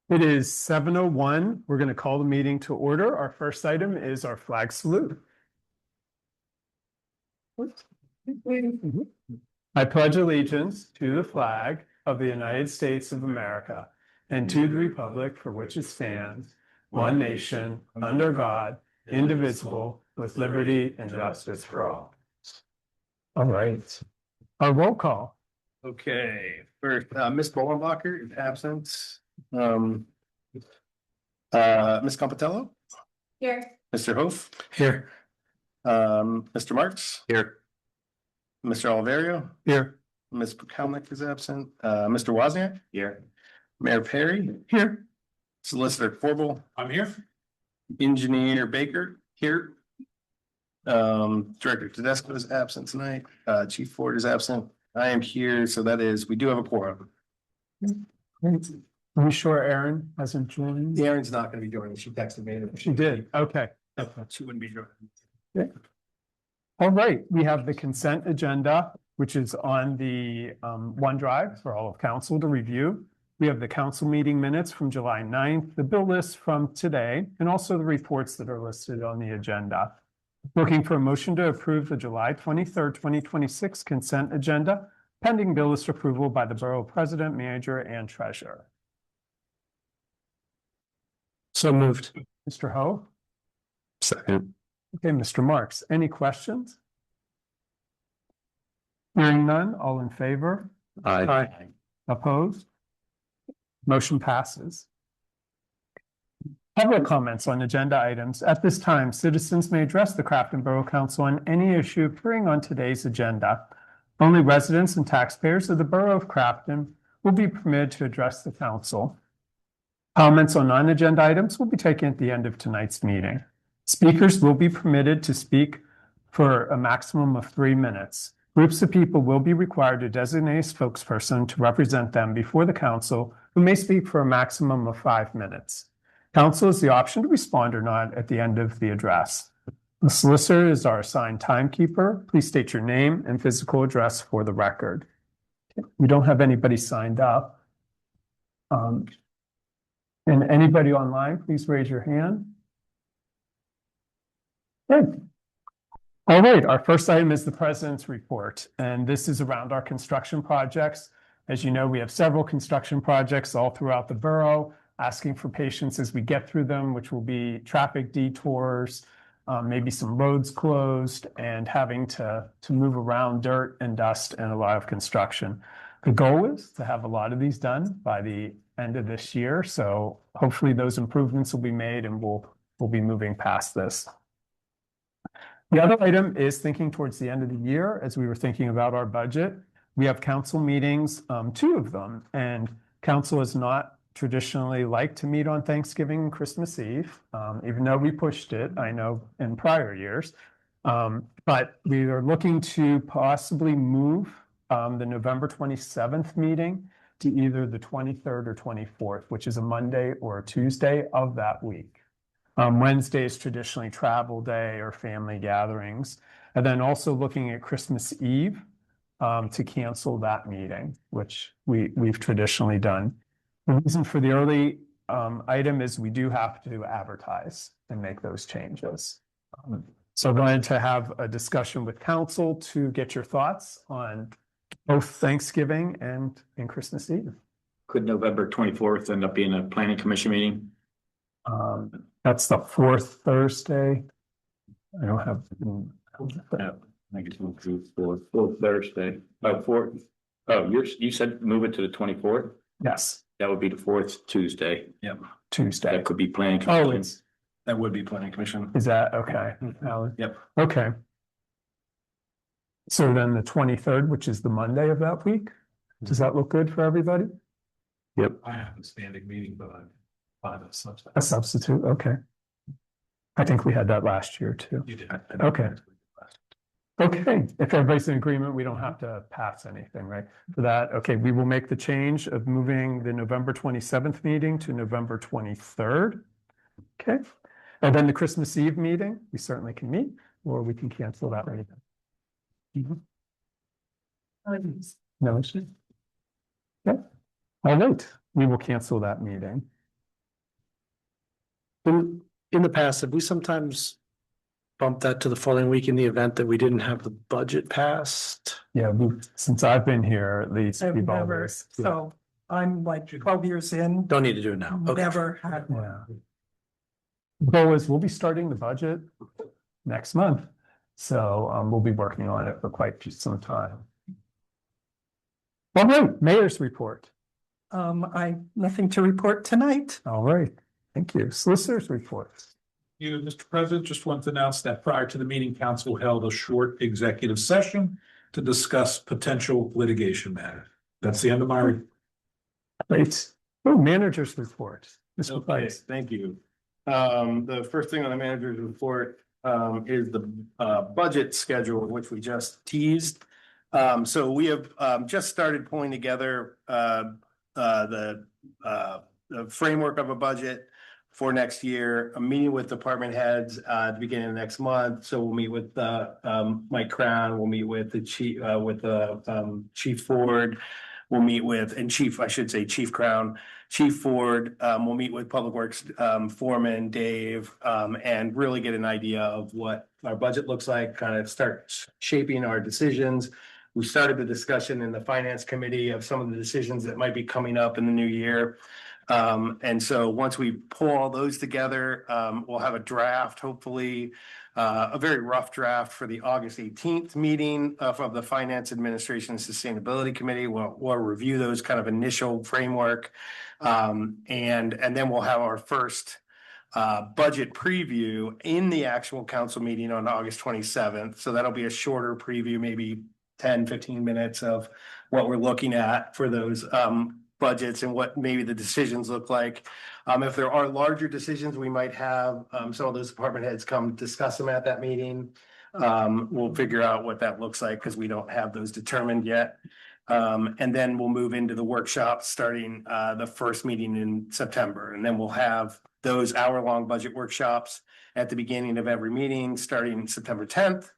It is 7:01. We're going to call the meeting to order. Our first item is our flag salute. I pledge allegiance to the flag of the United States of America and to the republic for which it stands, one nation, under God, indivisible, with liberty and justice for all. All right. Our roll call. Okay, first, Ms. Bolenbacher is absent. Ms. Compatello, Here. Mr. Hof, Here. Mr. Marks, Here. Mr. Oliverio, Here. Ms. Pukalnik is absent, Mr. Wozniak, Here. Mayor Perry, Here. Solicitor Corbel, I'm here. Engineer Baker, here. Director Tedesco is absent tonight, Chief Ford is absent, I am here, so that is, we do have a quorum. Great. Are we sure Erin hasn't joined? Erin's not gonna be joining, she texted me. She did. Okay. She wouldn't be joining. All right, we have the consent agenda, which is on the OneDrive for all of council to review. We have the council meeting minutes from July 9th, the bill list from today, and also the reports that are listed on the agenda. Looking for a motion to approve the July 23rd, 2026 consent agenda, pending bill list approval by the Borough President, Manager, and Treasurer. So moved. Mr. Ho? Second. Okay, Mr. Marks, any questions? Hearing none, all in favor? Aye. Opposed? Motion passes. Public comments on agenda items. At this time, citizens may address the Crafton Borough Council on any issue appearing on today's agenda. Only residents and taxpayers of the Borough of Crafton will be permitted to address the council. Comments on non-agenda items will be taken at the end of tonight's meeting. Speakers will be permitted to speak for a maximum of 3 minutes. Groups of people will be required to designate a spokesperson to represent them before the council, who may speak for a maximum of 5 minutes. Council has the option to respond or not at the end of the address. The solicitor is our assigned timekeeper. Please state your name and physical address for the record. We don't have anybody signed up. And anybody online, please raise your hand. Good. All right, our first item is the president's report, and this is around our construction projects. As you know, we have several construction projects all throughout the borough, asking for patience as we get through them, which will be traffic detours, maybe some roads closed, and having to move around dirt and dust and a lot of construction. The goal is to have a lot of these done by the end of this year, so hopefully those improvements will be made and we'll be moving past this. The other item is thinking towards the end of the year, as we were thinking about our budget. We have council meetings, 2 of them, and council has not traditionally liked to meet on Thanksgiving and Christmas Eve, even though we pushed it, I know, in prior years. But we are looking to possibly move the November 27th meeting to either the 23rd or 24th, which is a Monday or a Tuesday of that week. Wednesday is traditionally travel day or family gatherings. And then also looking at Christmas Eve to cancel that meeting, which we've traditionally done. The reason for the early item is we do have to advertise and make those changes. So I wanted to have a discussion with council to get your thoughts on both Thanksgiving and Christmas Eve. Could November 24th end up being a planning commission meeting? That's the 4th Thursday. I don't have. Yeah, I think it's moved to fourth Thursday. You said move it to the 24th? Yes, That would be the 4th Tuesday. Yep, Tuesday. That could be planning Oh, commission. that would be planning commission. is that okay? Alan? Yep. Okay. So then the 23rd, which is the Monday of that week, does that look good for everybody? Yep. I have a standing meeting, but I'm fine with substitute. A substitute, okay. I think we had that last year too. You did. Okay. Okay, if everybody's in agreement, we don't have to pass anything, right? For that, okay, we will make the change of moving the November 27th meeting to November 23rd. Okay, and then the Christmas Eve meeting, we certainly can meet, or we can cancel that right now. No issue? Okay, all right, we will cancel that meeting. In the past, have we sometimes bumped that to the following week in the event that we didn't have the budget passed? Yeah, since I've been here, at least I've we've never, always, so I'm like 12 years in, Don't need to do it now. Okay. never had one. yeah. Goal is we'll be starting the budget next month. So we'll be working on it for quite some time. All right, mayor's report. Nothing to report tonight. All right, thank you. Solicitor's report. You, Mr. President, just want to announce that prior to the meeting, council held a short executive session to discuss potential litigation matters. That's the end of my report. Great. Oh, manager's report. Mr. Okay, Price. thank you. The first thing on the manager's report is the budget schedule, which we just teased. So we have just started pulling together the framework of a budget for next year. I'm meeting with department heads at the beginning of next month. So we'll meet with Mike Crown, we'll meet with the chief Chief Ford. We'll meet with, and Chief, I should say, Chief Crown, Chief Ford. We'll meet with Public Works Foreman, Dave, and really get an idea of what our budget looks like, kind of start shaping our decisions. We started the discussion in the Finance Committee of some of the decisions that might be coming up in the new year. And so once we pull all those together, we'll have a draft, hopefully, a very rough draft for the August 18th meeting of the Finance Administration and Sustainability Committee. We'll review those kind of initial framework. And then we'll have our first budget preview in the actual council meeting on August 27th. So that'll be a shorter preview, maybe 10-15 minutes of what we're looking at for those budgets and what maybe the decisions look like. If there are larger decisions, we might have some of those department heads come discuss them at that meeting. We'll figure out what that looks like because we don't have those determined yet. And then we'll move into the workshop starting the first meeting in September. And then we'll have those hour-long budget workshops at the beginning of every meeting, starting September 10th.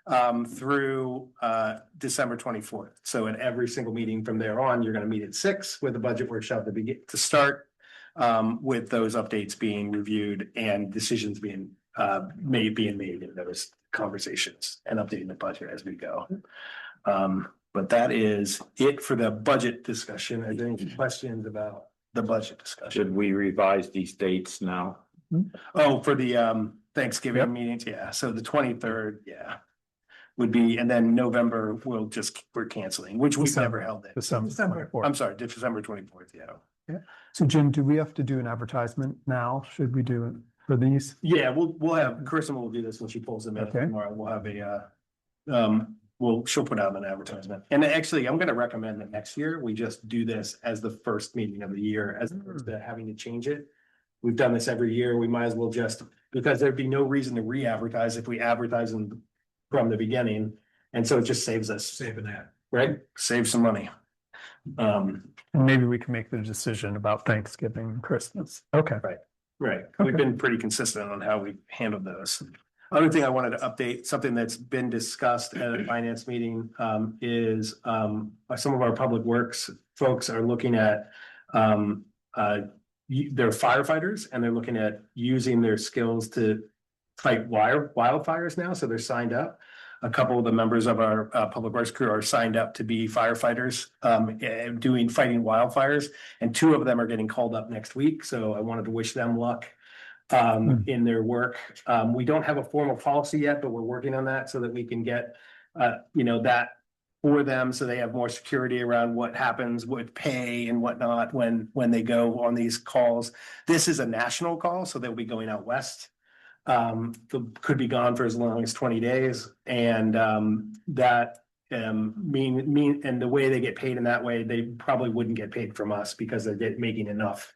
Through December 24th. So at every single meeting from there on, you're going to meet at 6 with the budget workshop to start, with those updates being reviewed and decisions being made in those conversations and updating the budget as we go. But that is it for the budget discussion. Are there any questions about the budget discussion? Should we revise these dates now? Oh, for the Thanksgiving Yep. meetings, yeah. So the 23rd, yeah. Would be, and then November, we're canceling, which we've December. never held it. December 24th. I'm sorry, December 24th, yeah. So Jim, do we have to do an advertisement now? Should we do it for these? Yeah, we'll have, Kirsten will do this when she pulls them in Okay. tomorrow. We'll have she'll put out an advertisement. And actually, I'm gonna recommend that next year, we just do this as the first meeting of the year, as opposed to having to change it. We've done this every year. We might as well because there'd be no reason to re-advertise if we advertise them from the beginning. And so it just saves us, Saving that. right? Save some money. And maybe we can make the decision about Thanksgiving and Christmas. Okay. Right, we've been pretty consistent on how we handled those. Other thing I wanted to update, something that's been discussed at a finance meeting, is some of our public works folks are looking at they're firefighters and they're looking at using their skills to fight wildfires now, so they're signed up. A couple of the members of our public works crew are signed up to be firefighters, fighting wildfires, and 2 of them are getting called up next week. So I wanted to wish them luck in their work. We don't have a formal policy yet, but we're working on that so that we can get that for them, so they have more security around what happens with pay and whatnot when they go on these calls. This is a national call, so they'll be going out west. Could be gone for as long as 20 days. And that and the way they get paid in that way, they probably wouldn't get paid from us because they're making enough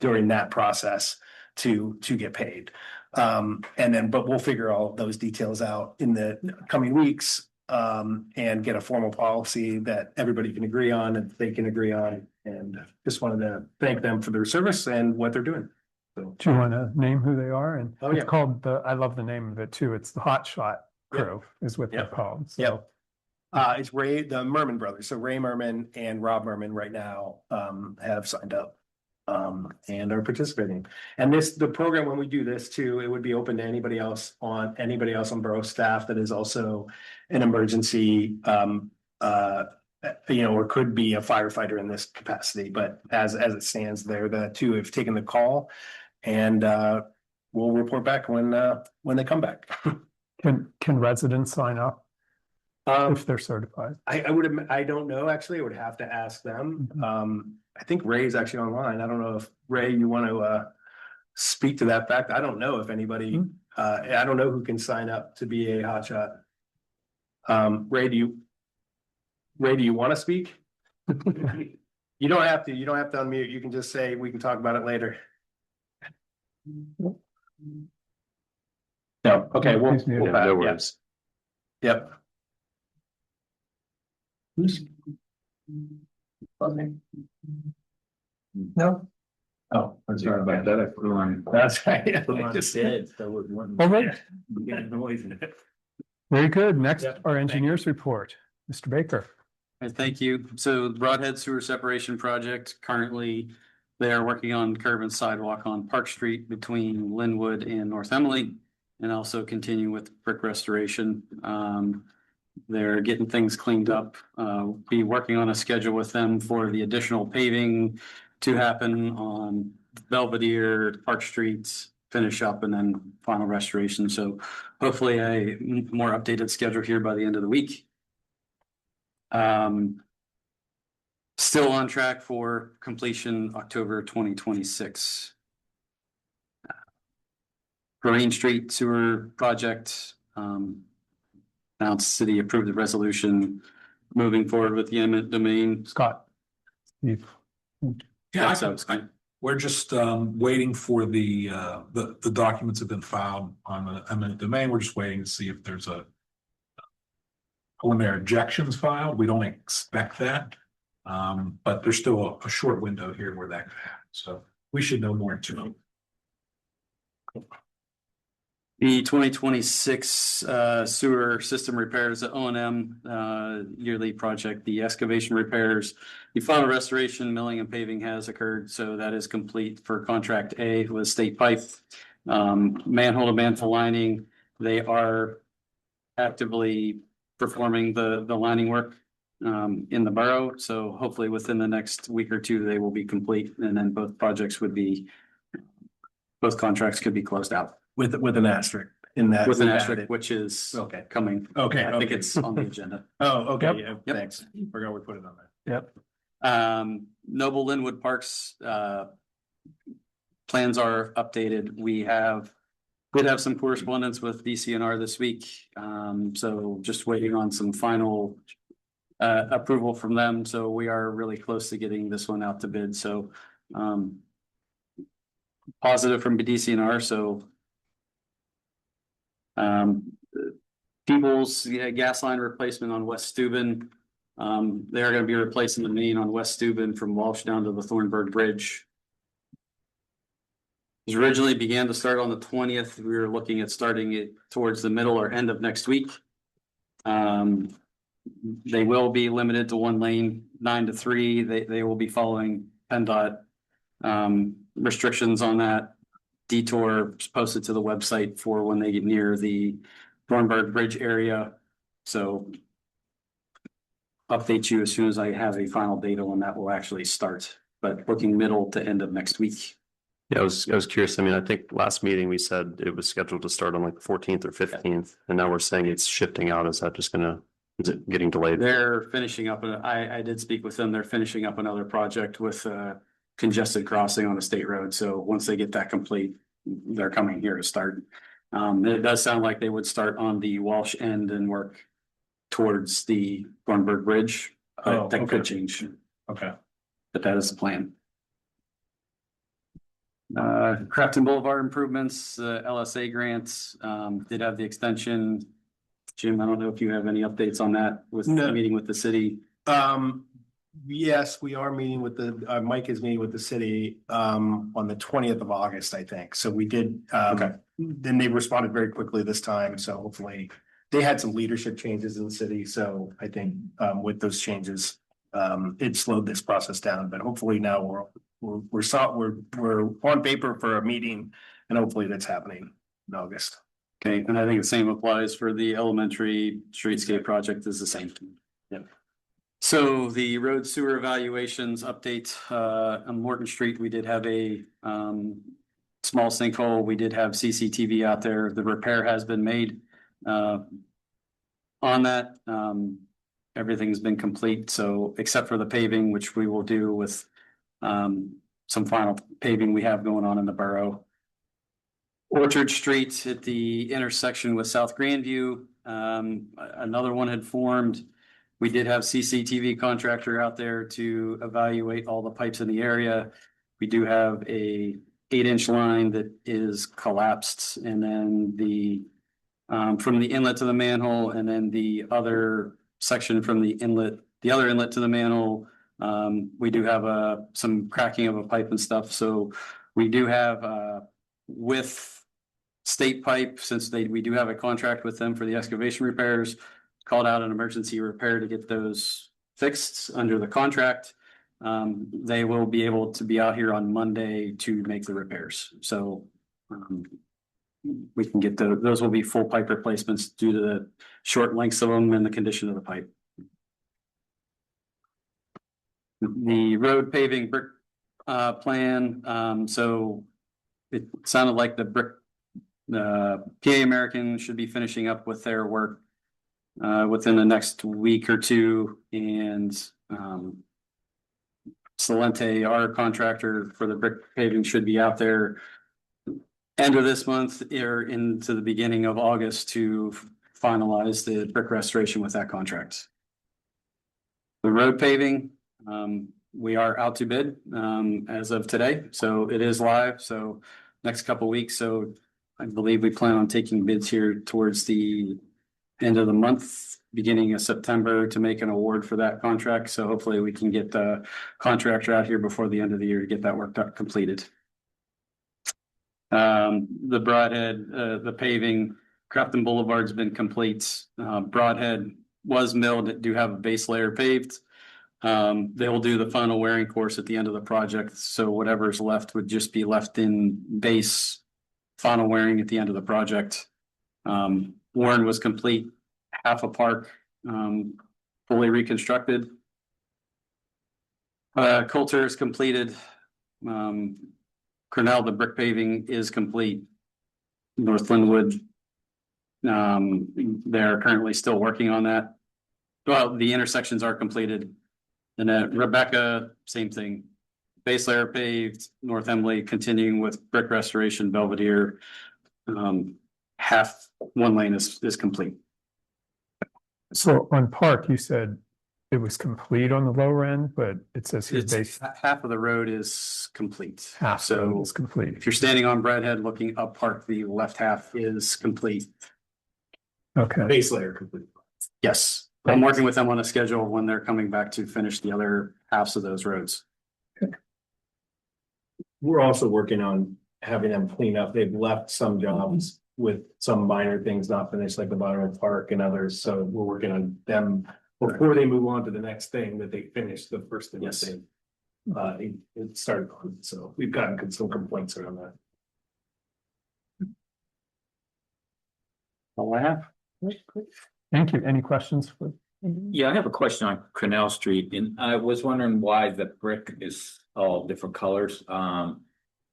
during that process to get paid. But we'll figure all of those details out in the coming weeks and get a formal policy that everybody can agree on and they can agree on. And just wanted to thank them for their service and what they're doing. So, Do you want to name who they are? And Oh, it's yeah. called I love the name of it too. It's the Hot Shot Crew is what they're Yep. called. So, Yep. It's the Merman brothers. So Ray Merman and Rob Merman right now have signed up. and are participating. And the program, when we do this too, it would be open to anybody else on Borough staff that is also an emergency, or could be a firefighter in this capacity, but as it stands, they're the two have taken the call. And we'll report back when they come back. Can residents sign up Um, if they're certified? I don't know, actually, I would have to ask them. I think Ray's actually online. I don't know if Ray, you want to speak to that fact. I don't know if anybody, I don't know who can sign up to be a hotshot. Ray, do you want to speak? You don't have to unmute. You can just say, we can talk about it later. No, okay, we'll Please mute. we'll Yeah, back, no yes. worries. Yep. No, Oh, I'm Sorry about that. I put it on. That's right. Put it on dead, so it wouldn't. All right, Get noise in it. very good. Next, Yeah, our thank you. engineers report. Mr. Baker. Thank you. So the Broadhead Sewer Separation Project, currently they are working on curb and sidewalk on Park Street between Linwood and North Emily. And also continue with brick restoration. They're getting things cleaned up. Be working on a schedule with them for the additional paving to happen on Belvedere, Park Streets, finish up, and then final restoration. So hopefully a more updated schedule here by the end of the week. Still on track for completion October 2026. Green Street Sewer Project, announced city approved the resolution moving forward with the eminent domain. Scott. Steve. Yeah, So it's fine. we're just waiting for the documents have been filed on the eminent domain. We're just waiting to see if there's a preliminary objections filed. We don't expect that. But there's still a short window here where that could happen. So we should know more in 2 months. The 2026 sewer system repairs, the O&M yearly project, the excavation repairs, the final restoration, milling and paving has occurred, so that is complete for contract A with State Pipe. Manhole to manhole lining, they are actively performing the lining work in the borough, so hopefully within the next week or two, they will be complete, and then both contracts could be closed out. With an asterisk in that. With an we've asterisk, added. which is Okay. coming. Okay. I think okay. it's on the agenda. Oh, okay, Yep. yeah, Yep. thanks. Forgot we put it on there. Yep. Noble Linwood Parks, plans are updated. Did have some correspondence with DCNR this week. So just waiting on some final approval from them. So we are really close to getting this one out to bid. So positive from DCNR. So People's gas line replacement on West Steuben. They're gonna be replacing the main on West Steuben from Walsh down to the Thornburg Bridge. It was originally began to start on the 20th. We were looking at starting it towards the middle or end of next week. They will be limited to one lane, 9 to 3. They will be following PennDOT restrictions on that. Detour is posted to the website for when they get near the Thornburg Bridge area. So update you as soon as I have a final date on when that will actually start, but looking middle to end of next week. Yeah, I was curious. I mean, I think last meeting we said it was scheduled to start on like the 14th or 15th, and now we're saying it's shifting out. Is it getting delayed? They're finishing up, I did speak with them. They're finishing up another project with congested crossing on a state road. So once they get that complete, they're coming here to start. It does sound like they would start on the Walsh end and work towards the Thornburg Bridge. Oh, That okay. could change, Okay. but that is the plan. Crafton Boulevard improvements, LSA grants, did have the extension. Jim, I don't know if you have any updates on that with No. the meeting with the city. Yes, we are meeting with Mike is meeting with the city, on the 20th of August, I think. So we did, Okay. Then they responded very quickly this time. So hopefully they had some leadership changes in the city. So I think, with those changes, it slowed this process down, but hopefully now we're on paper for a meeting and hopefully that's happening in August. Okay, and I think the same applies for the elementary streetscape project is the same. Yeah. So the road sewer evaluations update, on Morton Street, we did have a, small sinkhole. We did have CCTV out there. The repair has been made, on that. Everything's been complete. So except for the paving, which we will do with, some final paving we have going on in the borough. Orchard Street at the intersection with South Grandview, another one had formed. We did have CCTV contractor out there to evaluate all the pipes in the area. We do have a 8-inch line that is collapsed, and then the from the inlet to the manhole, and then the other section from the other inlet to the manhole. We do have some cracking of a pipe and stuff. So we do have with State Pipe, since we do have a contract with them for the excavation repairs, called out an emergency repair to get those fixed under the contract. They will be able to be out here on Monday to make the repairs. So we can get those will be full pipe replacements due to the short lengths of them and the condition of the pipe. The road paving brick plan, so it sounded like the brick, PA American should be finishing up with their work within the next week or two, and Salente, our contractor for the brick paving, should be out there end of this month or into the beginning of August to finalize the brick restoration with that contract. The road paving, we are out to bid as of today, so it is live. So next couple weeks, so I believe we plan on taking bids here towards the end of the month, beginning of September, to make an award for that contract. So hopefully we can get the contractor out here before the end of the year to get that work completed. The Broadhead, the paving, Crafton Boulevard's been complete. Broadhead was milled, do have a base layer paved. They will do the final wearing course at the end of the project. So whatever's left would just be left in base final wearing at the end of the project. Warren was complete, half a park, fully reconstructed. Coulter is completed. Cornell, the brick paving is complete. North Linwood, they're currently still working on that. Well, the intersections are completed. And then Rebecca, same thing. Base layer paved, North Emily continuing with brick restoration, Belvedere. Half one lane is complete. So on Park, you said it was complete on the lower end, but it says here base Half of the road is complete. half So is complete. if you're standing on Bradhead looking up Park, the left half is complete. Okay, Base layer complete. Yes, I'm working with them on a schedule when they're coming back to finish the other halves of those roads. We're also working on having them clean up. They've left some jobs with some minor things not finished, like the Borough Park and others. So we're working on them before they move on to the next thing, that they finish the first thing. Yes. It started, so we've gotten some complaints around that. All I have. thank you. Any questions for? Yeah, I have a question on Cornell Street, and I was wondering why the brick is all different colors.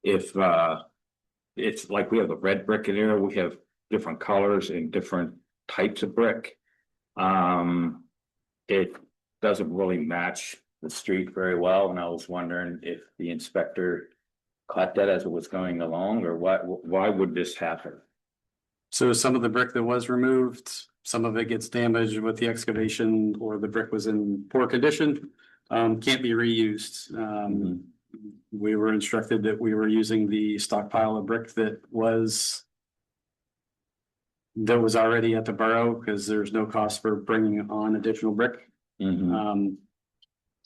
If it's like we have a red brick in there, we have different colors and different types of brick. It doesn't really match the street very well, and I was wondering if the inspector caught that as it was going along, or why would this happen? So some of the brick that was removed, some of it gets damaged with the excavation, or the brick was in poor condition, can't be reused. We were instructed that we were using the stockpile of brick that was already at the borough, because there's no cost for bringing on additional brick. So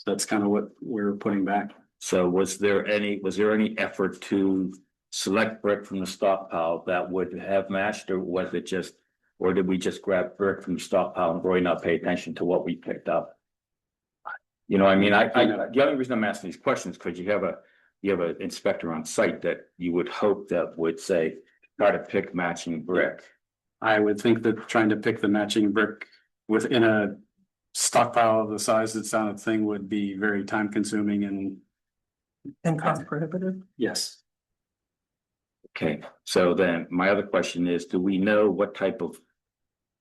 that's kind of what we're putting back. So was there any effort to select brick from the stockpile that would have matched, or was it just, or did we just grab brick from the stockpile and really not pay attention to what we picked up? You know, I mean, the only reason I'm asking these questions, because you have an inspector on site that you would hope that would say, try to pick matching brick. I would think that trying to pick the matching brick within a stockpile of the size that sounded thing would be very time consuming And cost prohibitive. yes. Okay, so then my other question is, do we know what type of?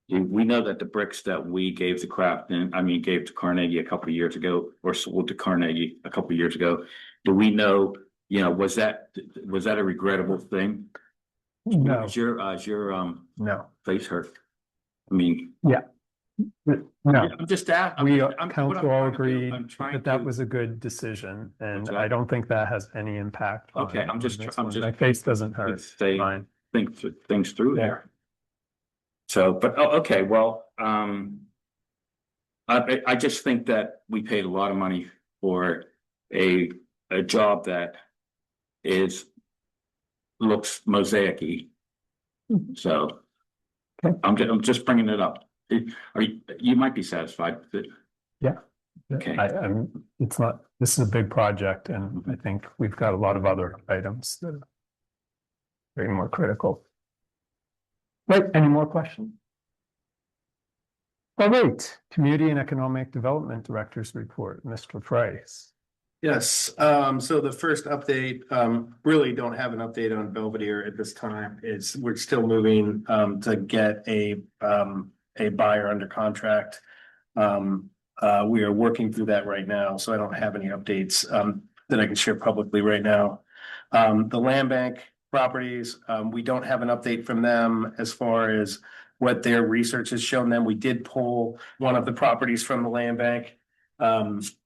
Do we know that the bricks that we gave to Crafton, gave to Carnegie a couple of years ago, or sold to Carnegie a couple of years ago? Do we know, was that a regrettable thing? No, Is your no, face hurt? I mean, no. I'm just asking. We, council all agreed that that was a good decision, and Okay. I don't think that has any impact. Okay, on I'm just- this I'm one. just- My face doesn't hurt. Say Fine. think things through there. So, but, okay, well, I just think that we paid a lot of money for a job that looks mosaic-y. So. Okay. I'm just bringing it up. You might be satisfied with it. Yeah. Okay. It's not, this is a big project, and I think we've got a lot of other items that are very more critical. Right, any more questions? All right, Community and Economic Development Director's Report, Mr. Price. Yes, so the first update, really don't have an update on Belvedere at this time. We're still moving, to get a buyer under contract. We are working through that right now, so I don't have any updates, that I can share publicly right now. The land bank properties, we don't have an update from them as far as what their research has shown them. We did pull one of the properties from the land bank that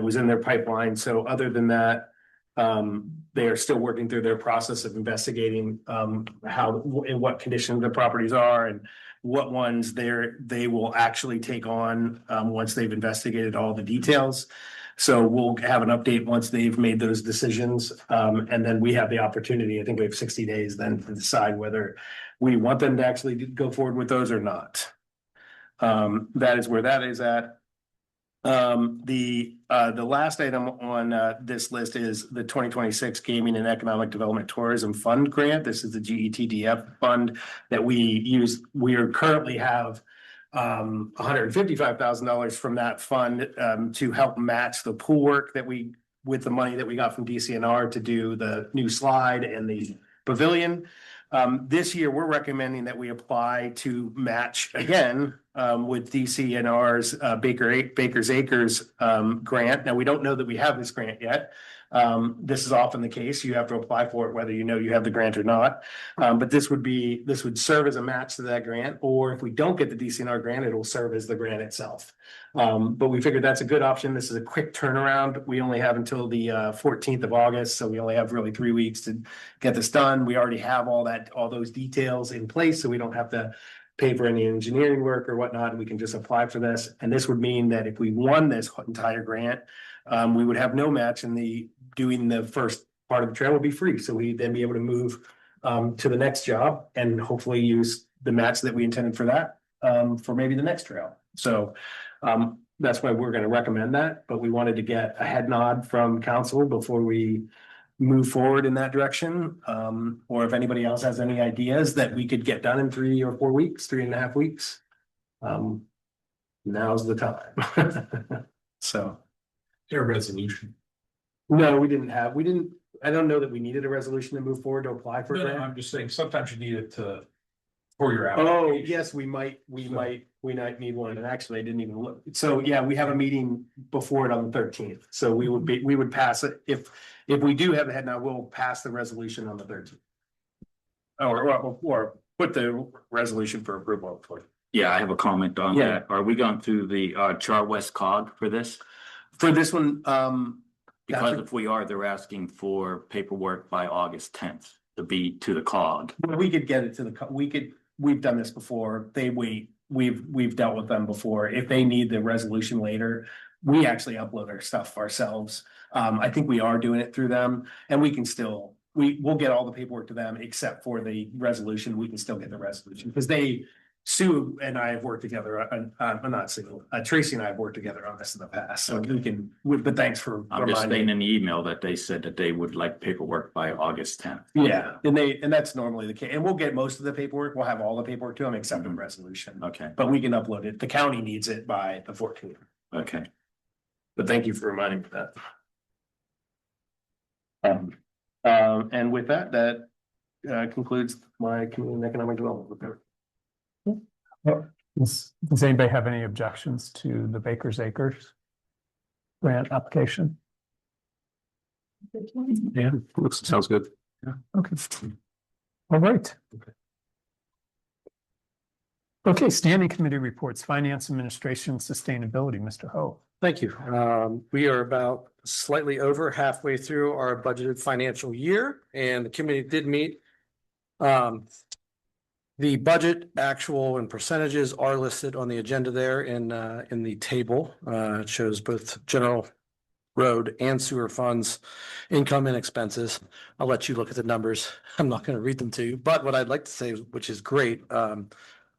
was in their pipeline. So other than that, they are still working through their process of investigating in what condition the properties are and what ones they will actually take on once they've investigated all the details. So we'll have an update once they've made those decisions. And then we have the opportunity, I think we have 60 days then to decide whether we want them to actually go forward with those or not. That is where that is at. The last item on this list is the 2026 Gaming and Economic Development Tourism Fund grant. This is the GETDF fund that we use. We currently have $155,000 from that fund to help match the pool work with the money that we got from DCNR to do the new slide and the pavilion. This year, we're recommending that we apply to match again with DCNR's Baker's Acres grant. Now, we don't know that we have this grant yet. This is often the case. You have to apply for it whether you know you have the grant or not. But this would serve as a match to that grant, or if we don't get the DCNR grant, it will serve as the grant itself. But we figured that's a good option. This is a quick turnaround. We only have until the 14th of August, so we only have really 3 weeks to get this done. We already have all those details in place, so we don't have to pay for any engineering work or whatnot. We can just apply for this. And this would mean that if we won this entire grant, we would have no match, and doing the first part of the trail would be free. So we'd then be able to move to the next job and hopefully use the match that we intended for that for maybe the next trail. So that's why we're going to recommend that, but we wanted to get a head nod from council before we move forward in that direction. Or if anybody else has any ideas that we could get done in 3 or 4 weeks, 3.5 weeks, now's the time. So. Their resolution. No, we didn't, I don't know that we needed a resolution to move forward to apply for a No, grant. I'm just saying, sometimes you need it for your Oh, application. yes, we might need one, and actually I didn't even look. So, yeah, we have a meeting before it on the 13th, so we would pass it, if we do have a head nod, we'll pass the resolution on the 13th. Or put the resolution for approval for. Yeah, I have a comment on Yeah. that. Are we going through the Char West cog for this? For this one, Because Gotcha. if we are, they're asking for paperwork by August 10th to be to the cog. we could get it to we've done this before. They wait, we've dealt with them before. If they need the resolution later, we actually upload our stuff ourselves. I think we are doing it through them, and we can still, we'll get all the paperwork to them except for the resolution. We can still get the resolution because they Sue and I have worked together, not Sue, Tracy and I have worked together on this in the past, so we can, but thanks for I'm just saying reminding. in the email that they said that they would like paperwork by August 10th. Yeah, and that's normally the case, and we'll get most of the paperwork, we'll have all the paperwork to them except a resolution. Okay, But we can upload it, the county needs it by the 14th, okay. but thank you for reminding me that. And with that, concludes my community and economic development report. Does anybody have any objections to the Baker's Acres grant application? Yeah, sounds good. Okay. All right. Okay, standing committee reports, finance, administration, sustainability, Mr. Ho. Thank you. We are about slightly over halfway through our budgeted financial year, and the committee did meet. The budget actual and percentages are listed on the agenda there in the table. It shows both general road and sewer funds, income and expenses. I'll let you look at the numbers. I'm not going to read them to you, but what I'd like to say, which is great,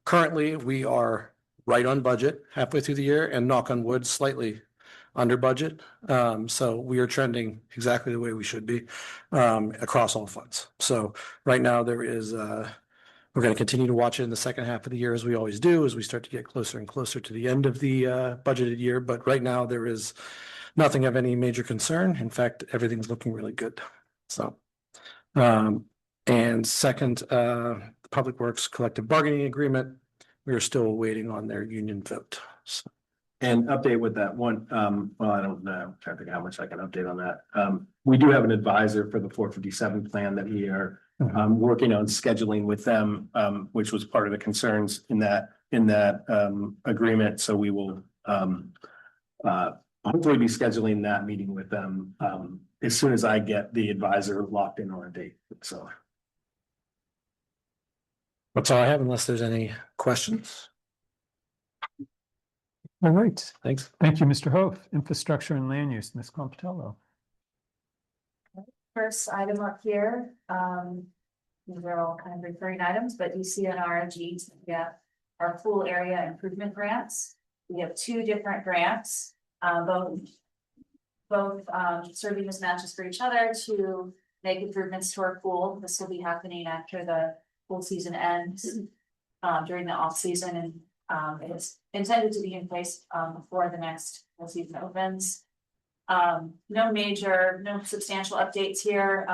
currently we are right on budget halfway through the year, and knock on wood, slightly under budget. So we are trending exactly the way we should be across all funds. So right now there is we're going to continue to watch it in the second half of the year, as we always do, as we start to get closer and closer to the end of the budgeted year. But right now there is nothing of any major concern. In fact, everything's looking really good. So, and second, Public Works collective bargaining agreement, we are still waiting on their union vote. So. And update with that one, well, I don't know, I'm trying to think how much I can update on that. We do have an advisor for the 457 plan that we are working on scheduling with them, which was part of the concerns in that agreement. So we will hopefully be scheduling that meeting with them as soon as I get the advisor locked in on a date. So That's all I have, unless there's any questions. All right. Thanks. Thank you, Mr. Ho. Infrastructure and land use, Ms. Compitello. First item up here, these are all kind of recurring items, but you see on RNG, we have our pool area improvement grants. We have two different grants, both serving as matches for each other to make improvements to our pool. This will be happening after the pool season ends, during the off season, and it's intended to be in place before the next pool season opens. No substantial updates here.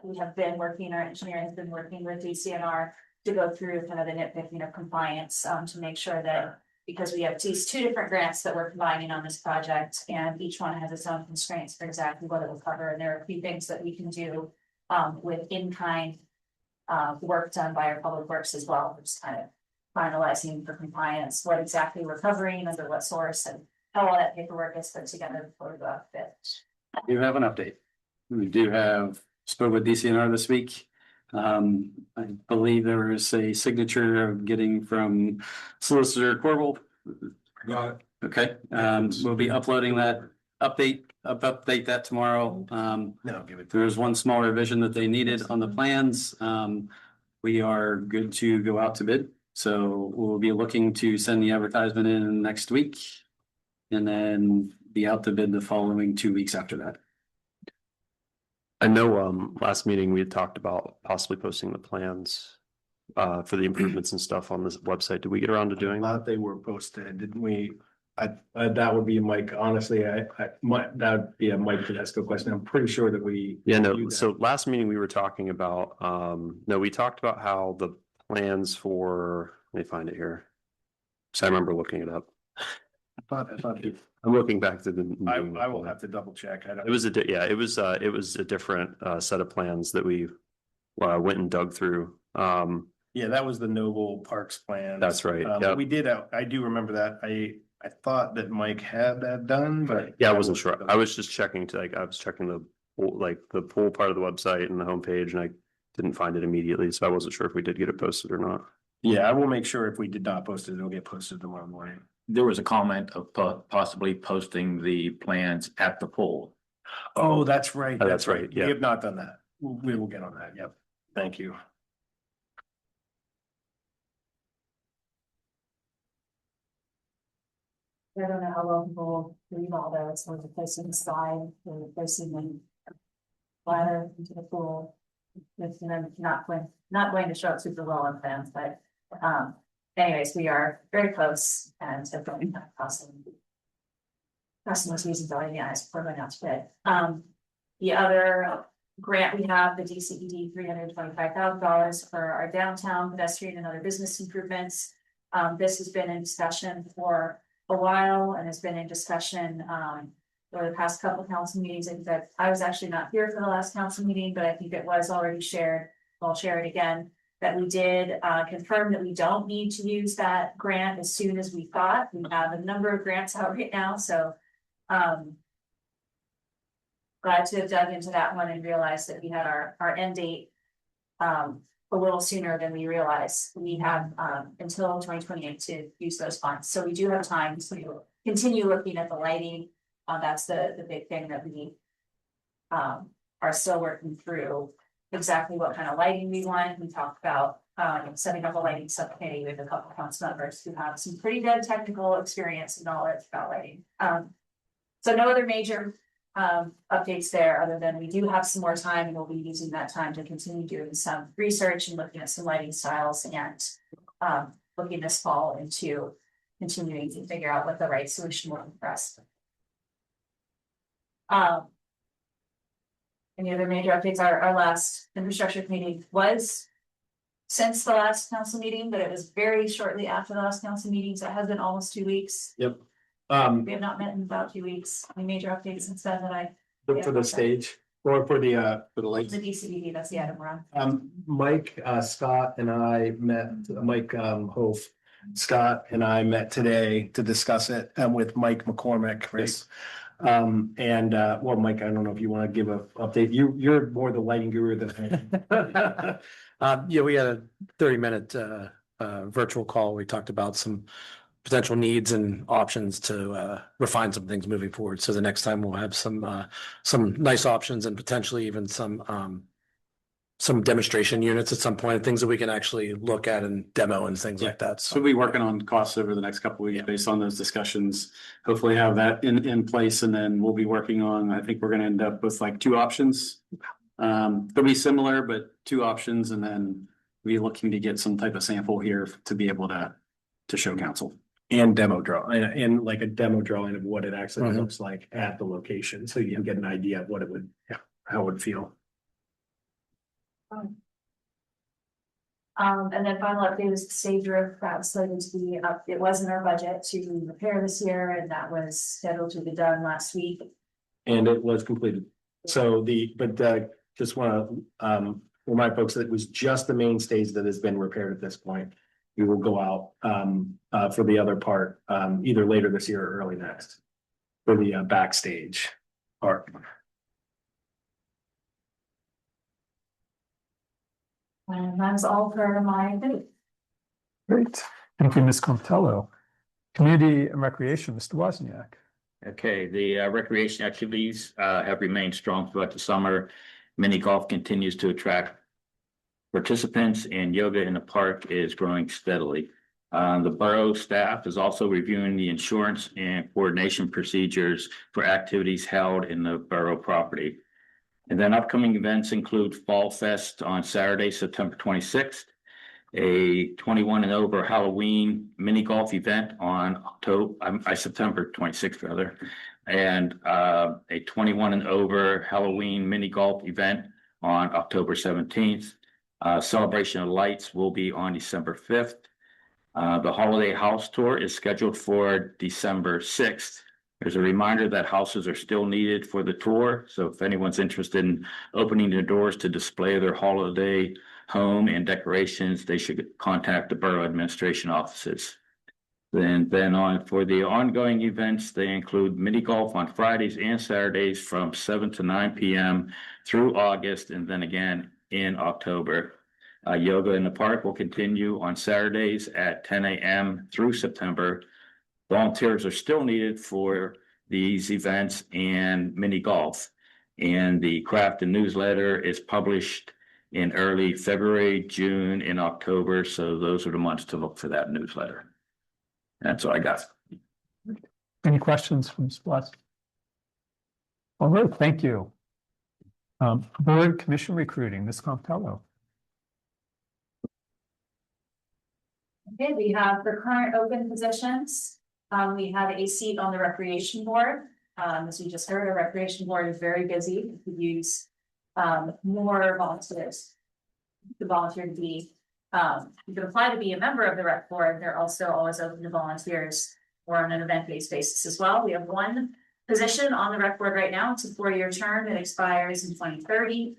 We have been working, our engineering has been working with DCNR to go through kind of the nitpicking of compliance to make sure that, because we have these two different grants that we're combining on this project, and each one has its own constraints for exactly what it will cover. And there are a few things that we can do with in-kind work done by our public works as well. We're just kind of finalizing for compliance, what exactly we're covering, under what source, and how all that paperwork is put together before the fit. You have an update. We do have spoke with DCNR this week. I believe there is a signature of getting from Solicitor Corbel. Got it. Okay, we'll be uploading that update that tomorrow. no, give it. There's one small revision that they needed on the plans. We are good to go out to bid. So we'll be looking to send the advertisement in next week and then be out to bid the following 2 weeks after that. I know last meeting we had talked about possibly posting the plans for the improvements and stuff on this website. Did we get around to doing that? They were posted, didn't we? That would be Mike, honestly, that would be a Mike Tedesco question. I'm pretty sure that we. Yeah, no, so last meeting we were talking about, no, we talked about how the plans for, let me find it here. So I remember looking it up. I'm looking back to the. I will have to double check. It was it was a different set of plans that we went and dug through. Yeah, that was the Noble Parks plan. That's right. Yeah, We did, I do remember that. I thought that Mike had that done, but. yeah, I wasn't sure. I was just checking I was checking the pool part of the website and the homepage, and I didn't find it immediately, so I wasn't sure if we did get it posted or not. Yeah, I will make sure if we did not post it, it'll get posted tomorrow morning. There was a comment of possibly posting the plans at the pool. Oh, that's right. Oh, that's right, yeah. We have not done that. We will get on that. Yep. Thank you. I don't know how well people read all those, so we're replacing the slide, we're replacing the ladder into the pool. It's not going to show up super well on plans, but, anyways, we are very close and have been crossing those reasons already, yeah, before going out to bid. The other grant we have, the DCED, $325,000 for our downtown pedestrian and other business improvements. This has been in discussion for a while and has been in discussion, over the past couple of council meetings. And that I was actually not here for the last council meeting, but I think it was already shared. I'll share it again, that we did confirm that we don't need to use that grant as soon as we thought. We have a number of grants out right now, so glad to have dug into that one and realized that we had our end date a little sooner than we realized. We have until 2028 to use those funds, so we do have time to continue looking at the lighting. That's the big thing that we are still working through, exactly what kind of lighting we want. We talked about setting up a lighting subcommittee with a couple of council members who have some pretty good technical experience and knowledge about lighting. So no other major updates there, other than we do have some more time, and we'll be using that time to continue doing some research and looking at some lighting styles, and looking this fall into continuing to figure out what the right solution will be for us. Any other major updates? Our last infrastructure committee was since the last council meeting, but it was very shortly after the last council meeting, so it has been almost 2 weeks. Yep. We have not met in about 2 weeks. Any major updates since then that I? For the stage or for the lights? The DCBD, that's the item we're on. Mike, Scott and I met, Mike, Hof, Scott and I met today to discuss it, with Mike McCormick, Chris. Well, Mike, I don't know if you want to give a update. You're more the lighting guru than I. Yeah, we had a 30-minute virtual call. We talked about some potential needs and options to refine some things moving forward. So the next time we'll have some nice options and potentially even some demonstration units at some point, things that we can actually look at and demo and things like that. So we'll be working on costs over the next couple of weeks based on those discussions. Hopefully have that in place, and then we'll be working on, I think we're gonna end up with like 2 options. They'll be similar, but 2 options, and then we're looking to get some type of sample here to be able to show council. And demo draw, and like a demo drawing of what it actually looks like at the location, so you can get an idea of what it would, how it would feel. And then final update is the stage roof that was slated to be up. It was in our budget to repair this year, and that was scheduled to be done last week. And it was completed. So just want to remind folks that it was just the main stage that has been repaired at this point. We will go out for the other part either later this year or early next for the backstage part. And that's all for my video. Great. Thank you, Ms. Contello. Community and Recreation, Mr. Wozniak. Okay, the recreation activities have remained strong throughout the summer. Mini golf continues to attract participants, and yoga in the park is growing steadily. The borough staff is also reviewing the insurance and coordination procedures for activities held in the borough property. And then upcoming events include Fall Fest on Saturday, September 26th, a 21 and over Halloween mini golf event on September 26th rather, and a 21 and over Halloween mini golf event on October 17th. Celebration of Lights will be on December 5th. The Holiday House Tour is scheduled for December 6th. There's a reminder that houses are still needed for the tour, so if anyone's interested in opening their doors to display their holiday home and decorations, they should contact the borough administration offices. Then on for the ongoing events, they include mini golf on Fridays and Saturdays from 7 to 9 p.m. through August, and then again in October. Yoga in the park will continue on Saturdays at 10 a.m. through September. Volunteers are still needed for these events and mini golf. And the Crafton newsletter is published in early February, June, and October. So those are the months to look for that newsletter. That's all I got. Any questions from Splats? All right, thank you. Board Commission Recruiting, Ms. Contello. Okay, we have the current open positions. We have a seat on the Recreation Board. As we just heard, our Recreation Board is very busy. We could use more volunteers. To volunteer to be, you can apply to be a member of the Rec Board. They're also always open to volunteers or on an event-based basis as well. We have one position on the Rec Board right now. It's a 4-year term. It expires in 2030. You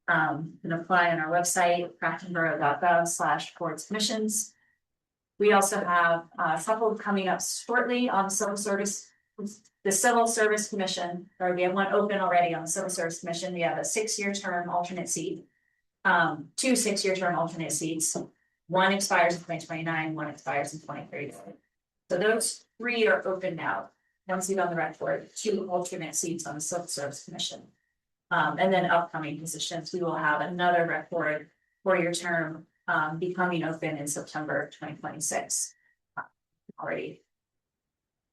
can apply on our website, craftonborough.gov/boards commissions. We also have a couple coming up shortly on the Civil Service Commission, or we have one open already on the Civil Service Commission. We have a 6-year term alternate seat, 2 6-year term alternate seats. One expires in 2029, one expires in 2030. So those 3 are open now. 1 seat on the Rec Board, 2 alternate seats on the Civil Service Commission. And then upcoming positions, we will have another Rec Board 4-year term becoming open in September 2026. Already.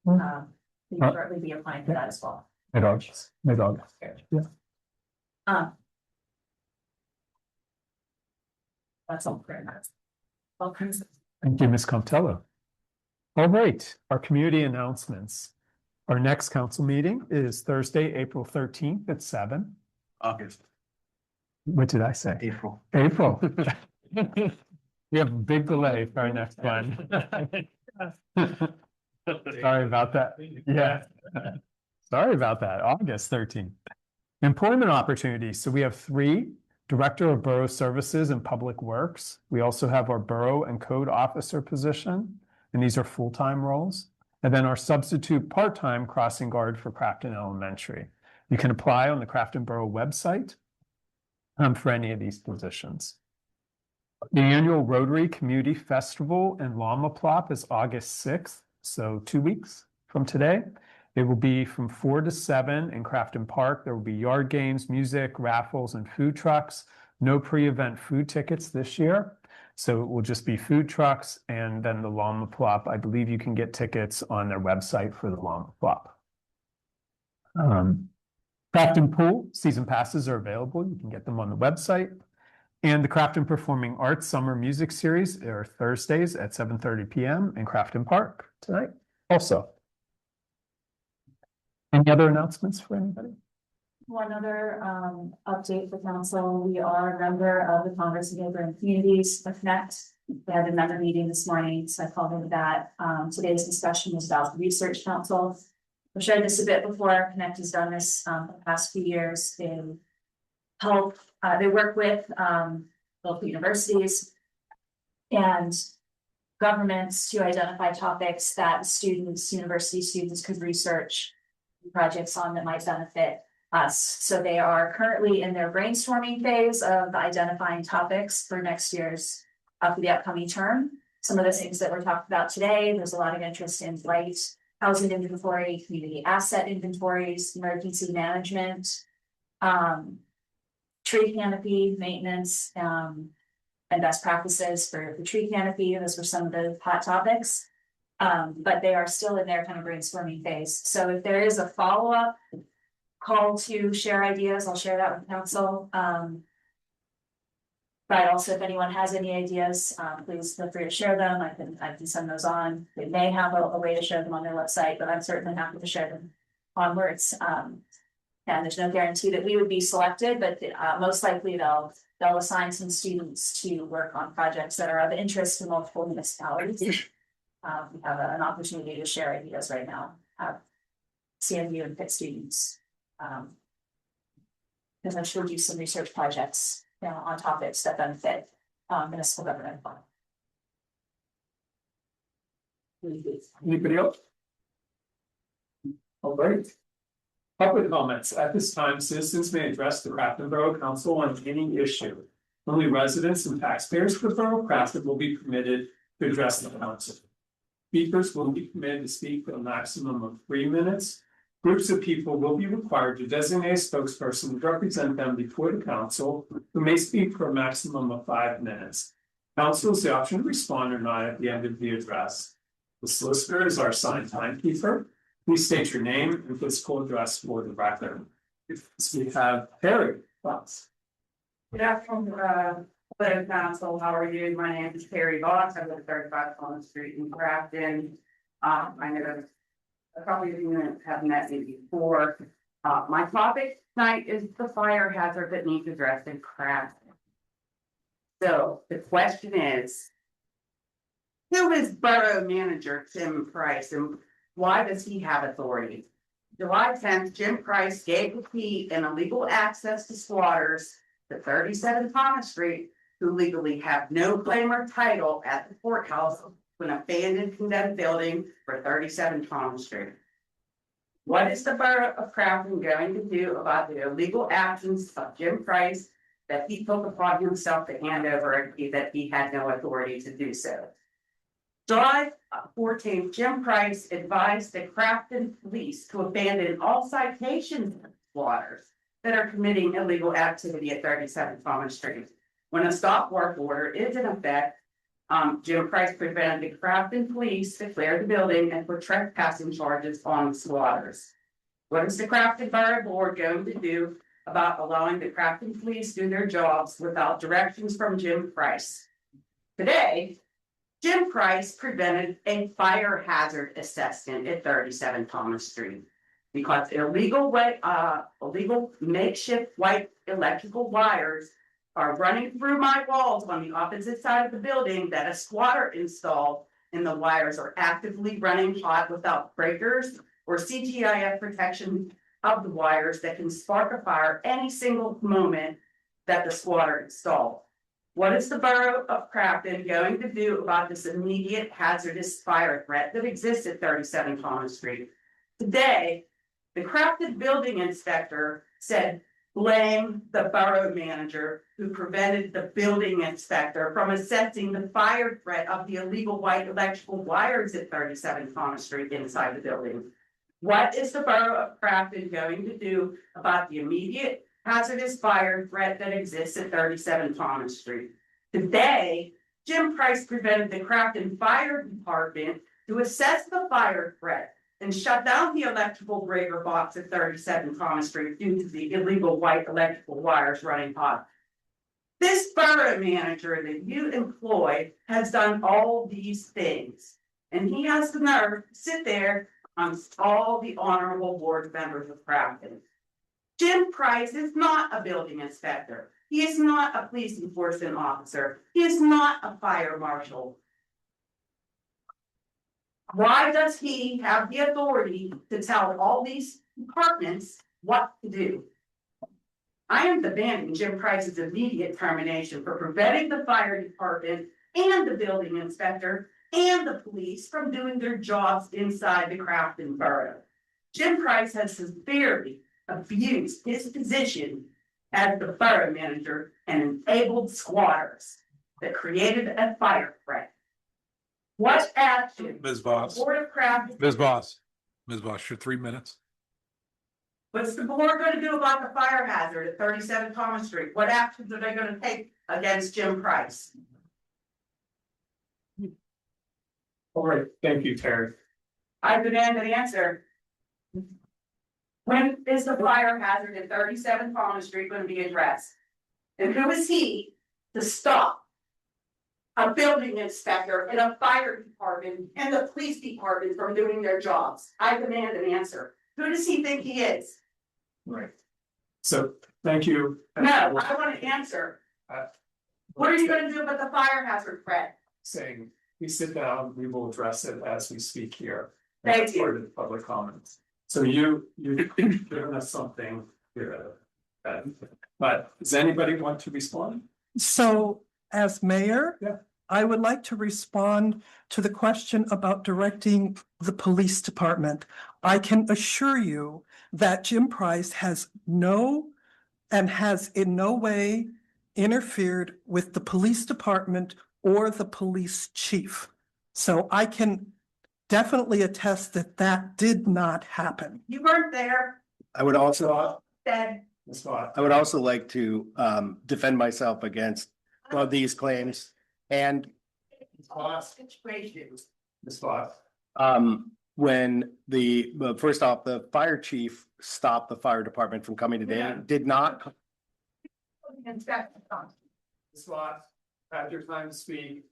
We will shortly be applying for that as well. Mid-August. Yeah. That's all very much. Welcome. Thank you, Ms. Contello. All right, our community announcements. Our next council meeting is Thursday, April 13th at 7. August. What did I say? April. April. We have a big delay for our next one. Sorry about that. Yeah. Sorry about that. August 13th. Employment opportunities. So we have 3: Director of Borough Services and Public Works. We also have our Borough and Code Officer position, and these are full-time roles. And then our substitute part-time crossing guard for Crafton Elementary. You can apply on the Crafton Borough website for any of these positions. The annual Rotary Community Festival in Llama Plop is August 6th, so 2 weeks from today. It will be from 4 to 7 in Crafton Park. There will be yard games, music, raffles, and food trucks. No pre-event food tickets this year. So it will just be food trucks and then the Llama Plop. I believe you can get tickets on their website for the Llama Plop. Crafton Pool season passes are available. You can get them on the website. And the Crafton Performing Arts Summer Music Series are Thursdays at 7:30 p.m. in Crafton Park tonight also. Any other announcements for anybody? One other update for council. We are a member of the Congress of Neighboring Communities, Connect. We had another meeting this morning, so I called into that. Today's discussion was about the Research Council. I've shared this a bit before. Connect has done this for the past few years. They help, they work with local universities and governments to identify topics that students, university students could research projects on that might benefit us. So they are currently in their brainstorming phase of identifying topics for next year's, for the upcoming term. Some of the things that we're talking about today, there's a lot of interest in light housing inventory, community asset inventories, emergency management, tree canopy maintenance, and best practices for the tree canopy. Those were some of the hot topics. But they are still in their kind of brainstorming phase. So if there is a follow-up call to share ideas, I'll share that with council. But also if anyone has any ideas, please feel free to share them. I can send those on. They may have a way to share them on their website, but I'm certainly happy to share them onwards. And there's no guarantee that we would be selected, but most likely they'll assign some students to work on projects that are of interest to multiple municipalities. We have an opportunity to share ideas right now, have CMU and Pitt students. Because I'm sure do some research projects on topics that benefit municipal government. Anybody else? All right. Public comments. At this time, citizens may address the Crafton Borough Council on any issue. Only residents and taxpayers for Borough Crafton will be permitted to address the council. Speakers will be permitted to speak for a maximum of 3 minutes. Groups of people will be required to designate a spokesperson to represent them before the council, who may speak for a maximum of 5 minutes. Council has the option to respond or not at the end of the address. The solicitor is our assigned timekeeper. Please state your name and physical address for the record. We have Harry Fox. Good afternoon, Borough Council, how are you? My name is Terry Voss, I live at 35 Plymouth Street in Crafton. I know a couple of you have met me before. My topic tonight is the fire hazard that needs addressed in Crafton. So the question is, who is Borough Manager Tim Price and why does he have authority? July 10th, Jim Price gave the key and illegal access to squatters to 37 Thomas Street, who legally have no claim or title at the courthouse to an abandoned condemned building for 37 Thomas Street. What is the Borough of Crafton going to do about the illegal actions of Jim Price that he took upon himself to hand over a key that he had no authority to do so? July 14th, Jim Price advised the Crafton police to abandon all citations of squatters that are committing illegal activity at 37 Thomas Street. When a stop work order is in effect, Jim Price prevented the Crafton police to clear the building and put trespassing charges on the squatters. What is the Crafton Borough Board going to do about allowing the Crafton police do their jobs without directions from Jim Price? Today, Jim Price prevented a fire hazard assessment at 37 Thomas Street because illegal makeshift white electrical wires are running through my walls on the opposite side of the building that a squatter installed, and the wires are actively running hot without breakers or CGIF protection of the wires that can spark a fire any single moment that the squatter installed. What is the Borough of Crafton going to do about this immediate hazardous fire threat that exists at 37 Thomas Street? Today, the Crafton building inspector said, blame the borough manager who prevented the building inspector from assessing the fire threat of the illegal white electrical wires at 37 Thomas Street inside the building. What is the Borough of Crafton going to do about the immediate hazardous fire threat that exists at 37 Thomas Street? Today, Jim Price prevented the Crafton Fire Department to assess the fire threat and shut down the electrical breaker box at 37 Thomas Street due to the illegal white electrical wires running hot. This borough manager that you employ has done all these things, and he has the nerve to sit there on all the honorable board members of Crafton. Jim Price is not a building inspector. He is not a police enforcement officer. He is not a fire marshal. Why does he have the authority to tell all these departments what to do? I am demanding Jim Price's immediate termination for preventing the fire department and the building inspector and the police from doing their jobs inside the Crafton Borough. Jim Price has severely abused his position as the borough manager and enabled squatters that created a fire threat. What action? Ms. Voss. Board of Crafton. Ms. Voss, your 3 minutes. What's the board going to do about the fire hazard at 37 Thomas Street? What actions are they going to take against Jim Price? All right, thank you, Terry. I demand an answer. When is the fire hazard at 37 Thomas Street going to be addressed? And who is he to stop a building inspector and a fire department and the police department from doing their jobs? I demand an answer. Who does he think he is? Right. So, thank you. No, I want an answer. What are you going to do about the fire hazard threat? Saying, please sit down, we will address it as we speak here. Thank you. For the public comments. So you've given us something here. But does anybody want to respond? So as mayor, Yeah. I would like to respond to the question about directing the police department. I can assure you that Jim Price has in no way interfered with the police department or the police chief. So I can definitely attest that that did not happen. You weren't there. I would also, Said Ms. Vaught. I would also like to defend myself against these claims and situation. Ms. Vaught. when but first off, the fire chief stopped the fire department from coming today, Yeah. did not. Ms. Voss, at your time to speak.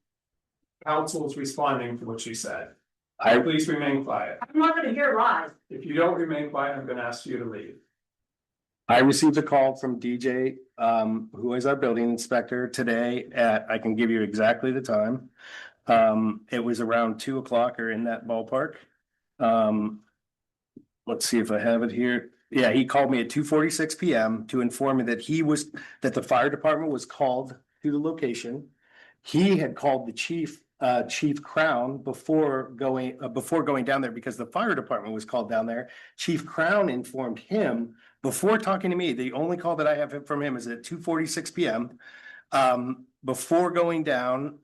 Council is responding to what she said. Please remain quiet. I'm not gonna hear lies. If you don't remain quiet, I'm gonna ask you to leave. I received a call from DJ, who is our building inspector today I can give you exactly the time. It was around 2 o'clock or in that ballpark. Let's see if I have it here. Yeah, he called me at 2:46 PM to inform me that the fire department was called to the location. He had called the chief, Chief Crown before going down there because the fire department was called down there. Chief Crown informed him before talking to me. The only call that I have from him is at 2:46 PM. Before going down,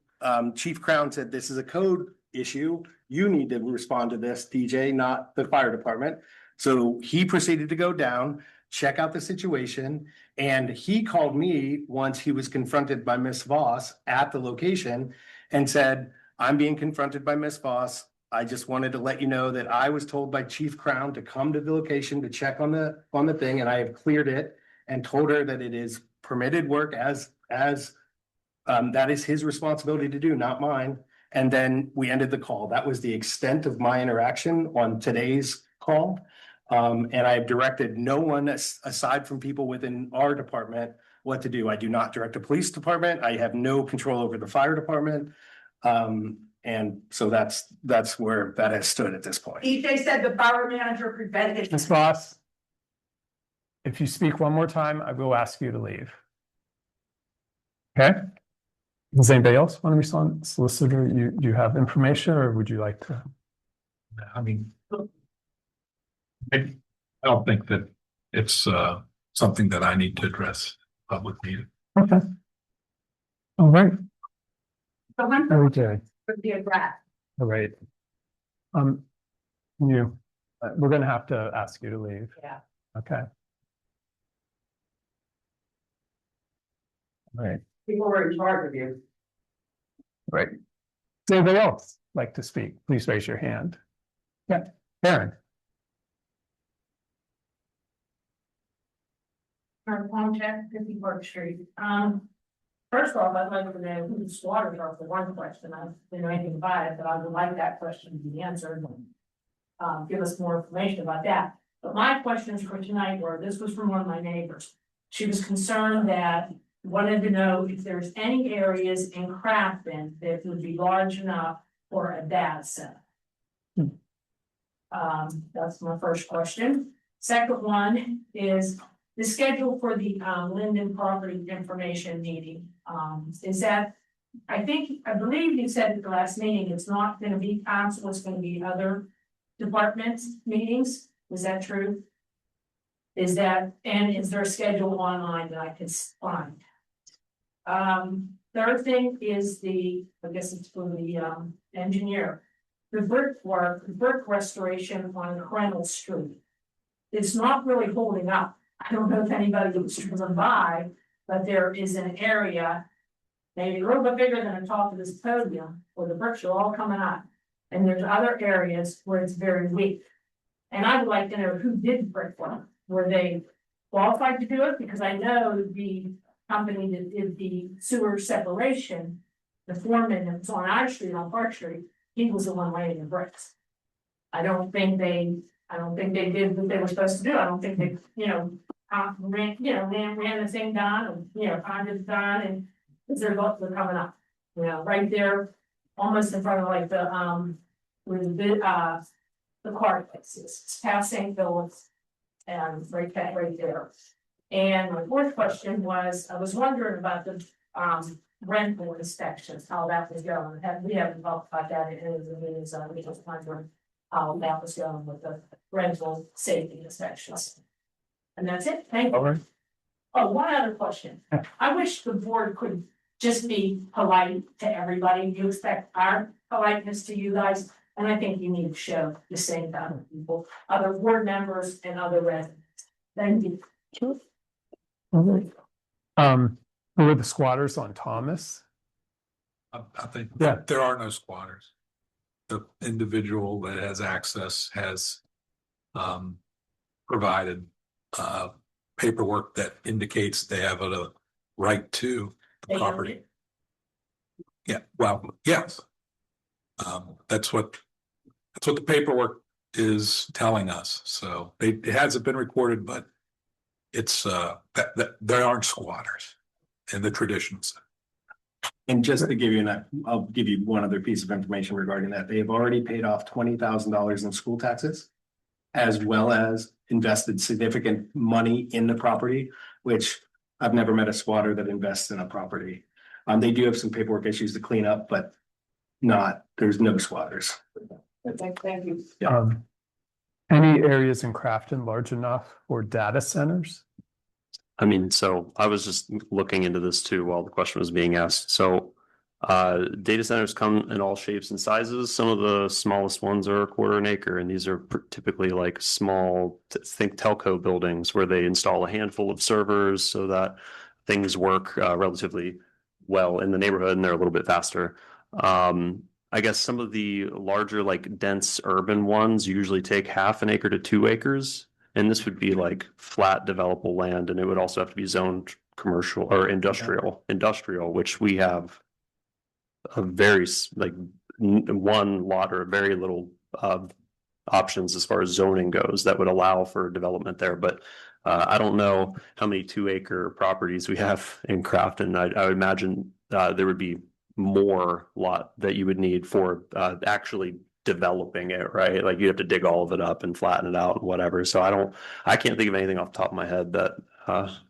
Chief Crown said, this is a code issue. You need to respond to this, DJ, not the fire department. So he proceeded to go down, check out the situation, and he called me once he was confronted by Miss Voss at the location and said, I'm being confronted by Miss Voss. I just wanted to let you know that I was told by Chief Crown to come to the location to check on the thing, and I have cleared it and told her that it is permitted work as that is his responsibility to do, not mine. And then we ended the call. That was the extent of my interaction on today's call. And I've directed no one aside from people within our department what to do. I do not direct the police department. I have no control over the fire department. And so that's where that has stood at this point. EJ said the borough manager prevented. Ms. Voss, if you speak one more time, I will ask you to leave. Okay? Does anybody else want to respond? Solicitor, do you have information or would you like to? I mean, I don't think that it's something that I need to address public meeting. Okay. All right. The one Okay. would be a brat. All right. We're gonna have to ask you to leave. Yeah. Okay. All right. People were in charge of you. Right. Does anybody else like to speak? Please raise your hand. Yeah, Karen. Check 50 Park Street. First off, I'd like to know who the squatters are for one question. I didn't know anything about it, but I would like that question to be answered. Give us more information about that. But my questions for tonight were, this was from one of my neighbors. She was concerned that, wanted to know if there's any areas in Crafton that would be large enough for a data center. That's my first question. Second one is the schedule for the Linden Property Information Meeting. Is that, I believe you said at the last meeting, it's not gonna be council, it's gonna be other departments meetings. Is that true? Is there a schedule online that I can find? Third thing is I guess it's for the engineer. The brick restoration on Crandall Street. It's not really holding up. I don't know if anybody was driven by, but there is an area, maybe a little bit bigger than the top of this podium, where the bricks are all coming up. And there's other areas where it's very weak. And I would like to know who did brick work. Were they qualified to do it? Because I know the company that did the sewer separation, the foreman that was on our street, on Park Street, he was the one laying the bricks. I don't think they did what they were supposed to do. I don't think they, ran the thing down and, found it done and because they're coming up, right there, almost in front of like where the car place is. It's past St. Philip's and right there. And my fourth question was, I was wondering about the rental inspections, how that was going. We haven't talked about that in any of the meetings, we just wondering how that was going with the rental safety inspections. And that's it, thank All you. right. Oh, one other question. I wish the board could just be polite to everybody. You expect our politeness to you guys, and I think you need to show the same to other people, other board members and other residents. Thank you. All right. Who were the squatters on Thomas? I think Yeah. there are no squatters. the individual that has access has provided paperwork that indicates they have a right to the property. Yeah, well, yes. That's what the paperwork is telling us. So it hasn't been recorded, but it's that there aren't squatters in the traditions. And just to give you I'll give you one other piece of information regarding that. They have already paid off $20,000 in school taxes, as well as invested significant money in the property, which I've never met a squatter that invests in a property. They do have some paperwork issues to clean up, but there's no squatters. Thank you. Any areas in Crafton large enough for data centers? I mean, so I was just looking into this too while the question was being asked. So data centers come in all shapes and sizes. Some of the smallest ones are 1/4 acre, and these are typically like small, think telco buildings where they install a handful of servers so that things work relatively well in the neighborhood and they're a little bit faster. I guess some of the larger, like dense urban ones usually take 1/2 acre to 2 acres. And this would be like flat developable land, and it would also have to be zoned commercial or industrial, which we have a very like one lot or very little options as far as zoning goes that would allow for development there. But I don't know how many 2-acre properties we have in Crafton. I would imagine there would be more lot that you would need for actually developing it, right? Like you have to dig all of it up and flatten it out and whatever. So I can't think of anything off the top of my head that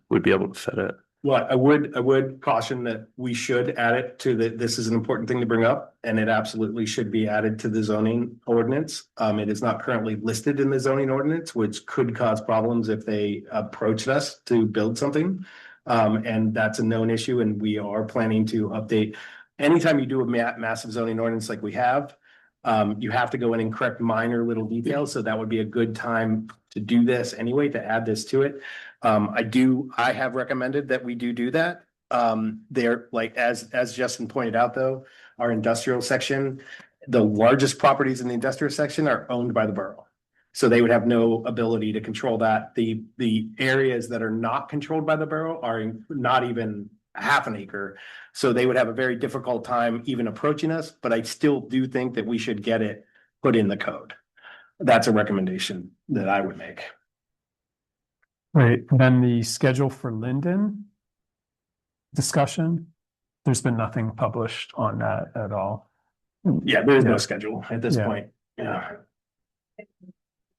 would be able to fit it. Well, I would caution that we should add it to this is an important thing to bring up, and it absolutely should be added to the zoning ordinance. It is not currently listed in the zoning ordinance, which could cause problems if they approached us to build something. And that's a known issue, and we are planning to update. Anytime you do a massive zoning ordinance like we have, you have to go in and correct minor little details. So that would be a good time to do this anyway, to add this to it. I have recommended that we do that. They're like, as Justin pointed out, though, our industrial section, the largest properties in the industrial section are owned by the borough. So they would have no ability to control that. The areas that are not controlled by the borough are not even 1/2 acre. So they would have a very difficult time even approaching us, but I still do think that we should get it put in the code. That's a recommendation that I would make. Right, then the schedule for Linden discussion, there's been nothing published on that at all. Yeah, there is Yeah. no schedule at this Yeah. point. Yeah.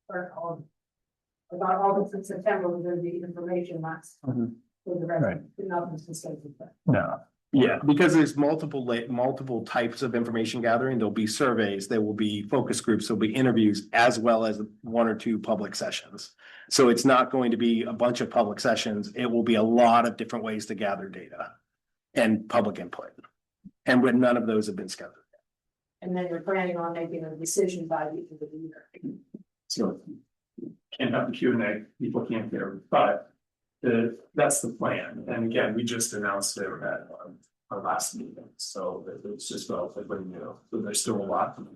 About August and September, we're gonna be information max. Mhm. For the Right. rest. No, Yeah, because there's multiple types of information gathering. There'll be surveys, there will be focus groups, there'll be interviews, as well as 1 or 2 public sessions. So it's not going to be a bunch of public sessions. It will be a lot of different ways to gather data and public input. And when none of those have been scheduled. And then you're planning on making a decision by the end of the year. so can't have the Q&A, people can't hear, but that's the plan. And again, we just announced it at our last meeting, so it's just relatively new, so there's still a lot to do.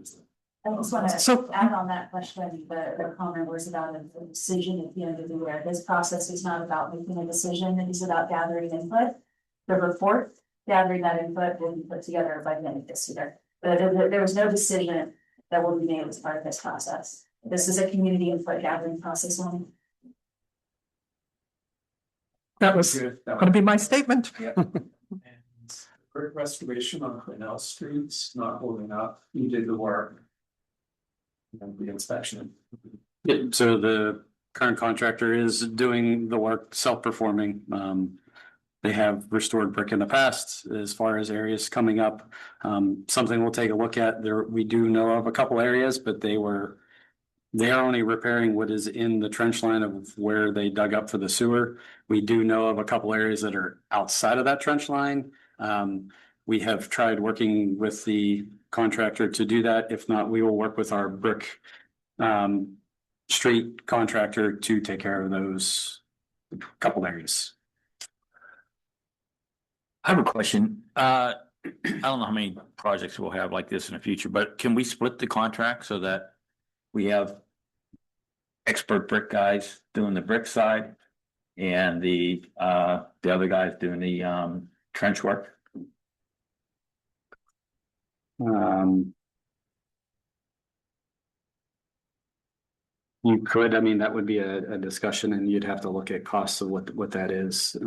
I just want So- to add on that question, the comment was about a decision at the end of the year. This process is not about making a decision, it is about gathering input. The report, gathering that input will be put together by the end of this year. But there was no decision that will be made as part of this process. This is a community input gathering process only. That was gonna be my statement. And brick restoration on Cornell Street's not holding up, you did the work. And the inspection. Yeah, so the current contractor is doing the work self-performing. They have restored brick in the past as far as areas coming up. Something we'll take a look at there. We do know of a couple areas, but they are only repairing what is in the trench line of where they dug up for the sewer. We do know of a couple areas that are outside of that trench line. We have tried working with the contractor to do that. If not, we will work with our brick street contractor to take care of those couple areas. I have a question. I don't know how many projects we'll have like this in the future, but can we split the contract so that we have expert brick guys doing the brick side and the other guys doing the trench work? You could, I mean, that would be a discussion and you'd have to look at costs of what that is. I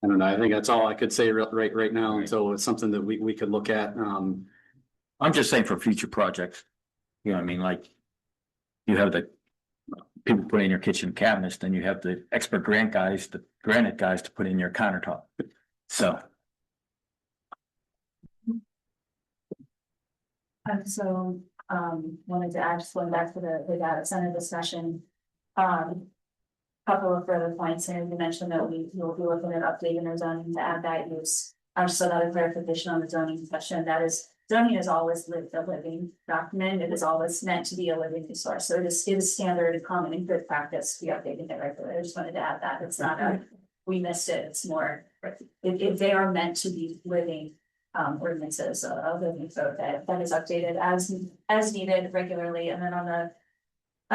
don't know. I think that's all I could say right now. And so it's something that we could look at. I'm just saying for future projects, you know what I mean? Like you have the people put in your kitchen cabinets, then you have the expert granite guys to put in your countertop. So. Wanted to add, just going back to the data center discussion. Couple of further points, and you mentioned that will be looking at updating our zoning to add that use. Just another clarification on the zoning discussion, that is, zoning has always lived a living document, it is always meant to be a living resource, so it is standard, common and good practice to be updating it regularly. I just wanted to add that, it's not we missed it, it's more, if they are meant to be living ordinances of living code that is updated as needed regularly. And then on the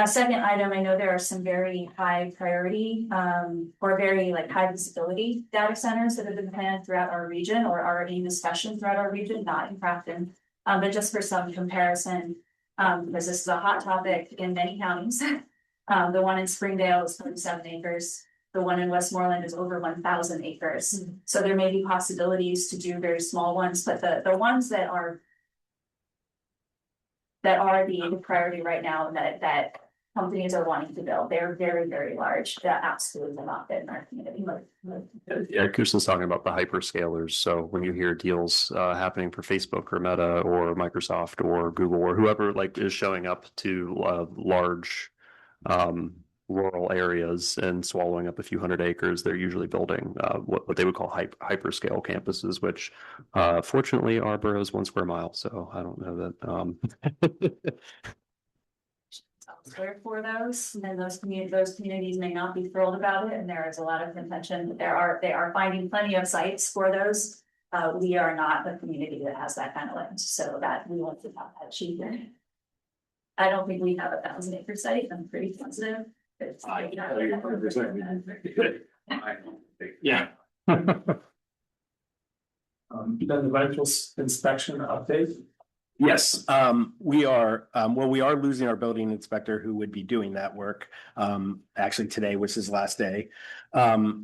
second item, I know there are some very high priority or very like high visibility data centers that have been planned throughout our region or are in discussion throughout our region, not in Crafton, but just for some comparison, because this is a hot topic in many counties. The one in Springdale is 37 acres. The one in Westmoreland is over 1,000 acres. So there may be possibilities to do very small ones, but the ones that are the priority right now that companies are wanting to build, they're very, very large. That absolutely will not fit in our community. Yeah, Kirsten's talking about the hyperscalers. So when you hear deals happening for Facebook or Meta or Microsoft or Google or whoever like is showing up to large rural areas and swallowing up a few hundred acres, they're usually building what they would call hyperscale campuses, which fortunately our borough is 1 square mile. So I don't know that. For those, and those communities may not be thrilled about it, and there is a lot of contention. They are finding plenty of sites for those. We are not the community that has that kind of land, so that we want to have that cheaper. I don't think we have 1,000 acre site. I'm pretty sensitive. Yeah. Then the rental inspection update. Yes, we are, we are losing our building inspector who would be doing that work. Actually today was his last day.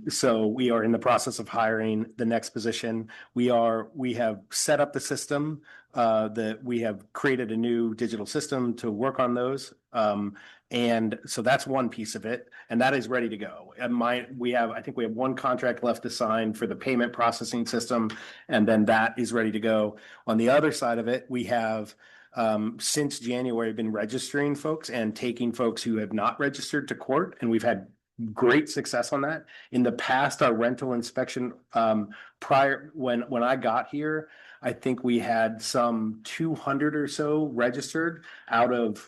So we are in the process of hiring the next position. We have set up the system, that we have created a new digital system to work on those. And so that's one piece of it, and that is ready to go. And I think we have one contract left to sign for the payment processing system, and then that is ready to go. On the other side of it, we have since January been registering folks and taking folks who have not registered to court, and we've had great success on that. In the past, our rental inspection prior when I got here, I think we had some 200 or so registered out of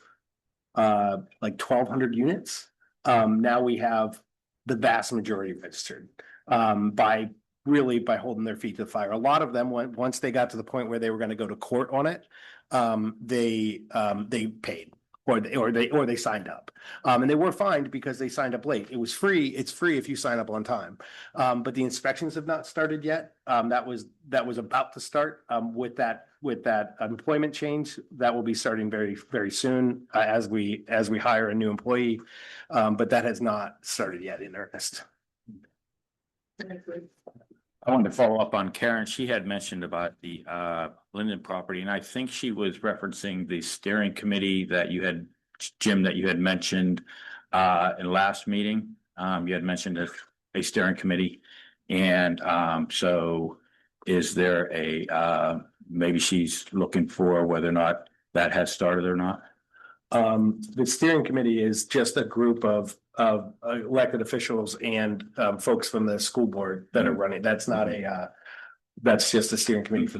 like 1,200 units. Now we have the vast majority registered by holding their feet to the fire. A lot of them once they got to the point where they were going to go to court on it, they paid or they signed up, and they were fined because they signed up late. It was free. It's free if you sign up on time, but the inspections have not started yet. That was about to start with that employment change. That will be starting very, very soon as we hire a new employee, but that has not started yet in earnest. I wanted to follow up on Karen. She had mentioned about the Linden property, and I think she was referencing the steering committee that you had, Jim, that you had mentioned in last meeting. You had mentioned a steering committee, and so is there maybe she's looking for whether or not that has started or not? The steering committee is just a group of elected officials and folks from the school board that are running. That's not that's just a steering committee for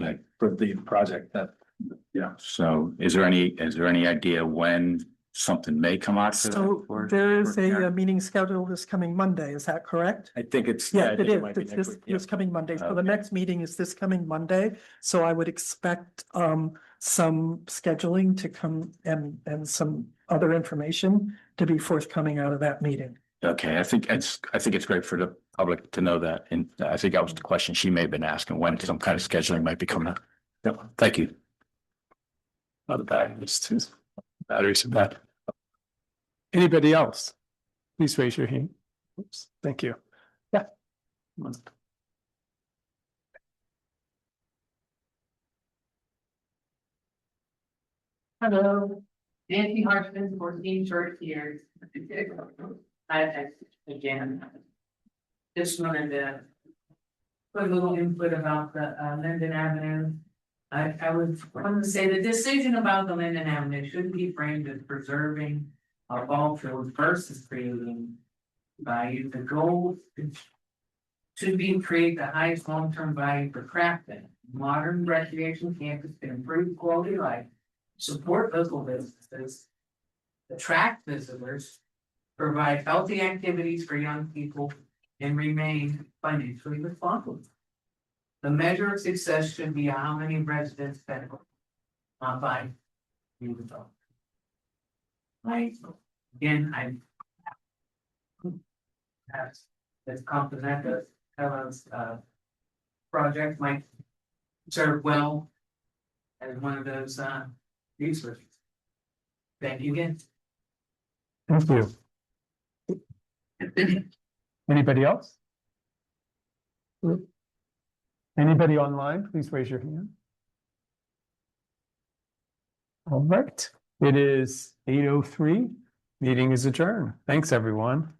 the project. So is there any idea when something may come out. for that So for- there is for a Karen? meeting scheduled this coming Monday, is that correct? I think it's. Yeah, I it think is. might be It's next this, week, yeah. this coming Monday. So the Okay. next meeting is this coming Monday. So I would expect some scheduling to come and some other information to be forthcoming out of that meeting. Okay, I think it's great for the public to know that, and I think that was the question she may have been asking, when some kind of scheduling might be coming up. Yep, thank you. Not bad, just batteries are bad. Anybody else? Please raise your hand. Oops, thank you. Yeah. Hello, Nancy Hartman, 14 short years. Again, just wanted to put a little input about the Linden Avenue. I would want to say the decision about the Linden Avenue shouldn't be framed as preserving our ball field versus creating value. The goal should be to create the highest long-term value for Crafton. Modern recreation campus can improve quality of life, support local businesses, attract visitors, provide healthy activities for young people, and remain financially responsible. The measure of success should be how many residents benefit, not by new development. Right, again, that's complimentary, project might serve well as one of those resources. Thank you again. Thank you. Anybody else? Anybody online, please raise your hand. All right, it is 8:03. Meeting is adjourned. Thanks, everyone.